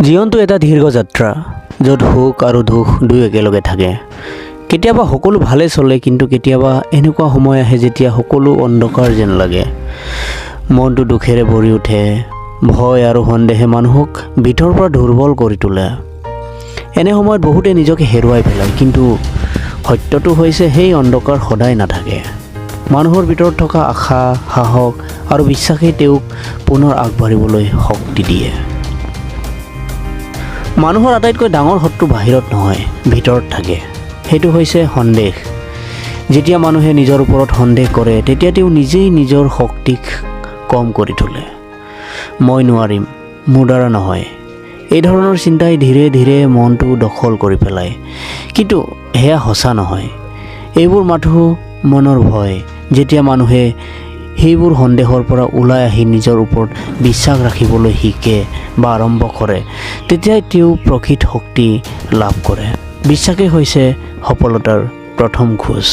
জীৱনটো এটা দীৰ্ঘ যাত্ৰা, য'ত সুখ আৰু দুখ দুই একেলগে থাকে। কেতিয়াবা সকলো ভালে চলে, কিন্তু কেতিয়াবা এনেকুৱা সময় আহে যেতিয়া সকলো অন্ধকাৰ যেন লাগে। মনটো দুখেৰে ভৰি উঠে, ভয় আৰু সন্দেহে মানুহক ভিতৰৰ পৰা দুৰ্বল কৰি তোলে। এনে সময়ত বহুতে নিজকে হেৰুৱাই পেলায়, কিন্তু সত্যটো হৈছে সেই অন্ধকাৰ সদায় নাথাকে। মানুহৰ ভিতৰত থকা আশা, সাহস আৰু বিশ্বাসেই তেওঁক পুনৰ আগবাঢ়িবলৈ শক্তি দিয়ে। মানুহৰ আটাইতকৈ ডাঙৰ শত্ৰু বাহিৰত নহয়, ভিতৰত থাকে। সেইটো হৈছে সন্দেহ। যেতিয়া মানুহে নিজৰ ওপৰত সন্দেহ কৰে, তেতিয়া তেওঁ নিজেই নিজৰ শক্তিক কম কৰি তোলে। মই নোৱাৰিম, মোৰ দ্বাৰা নহয়, এই ধৰণৰ চিন্তাই ধীৰে ধীৰে মনটো দখল কৰি পেলায়। কিন্তু সেয়া সঁচা নহয়, এইবোৰ মাথো মনৰ ভয়। যেতিয়া মানুহে সেইবোৰ সন্দেহৰ পৰা ওলাই আহি নিজৰ ওপৰত বিশ্বাস ৰাখিবলৈ শিকে বা আৰম্ভ কৰে, তেতিয়াই তেওঁ প্ৰকৃত শক্তি লাভ কৰে। বিশ্বাসেই হৈছে সফলতাৰ প্ৰথম খোজ।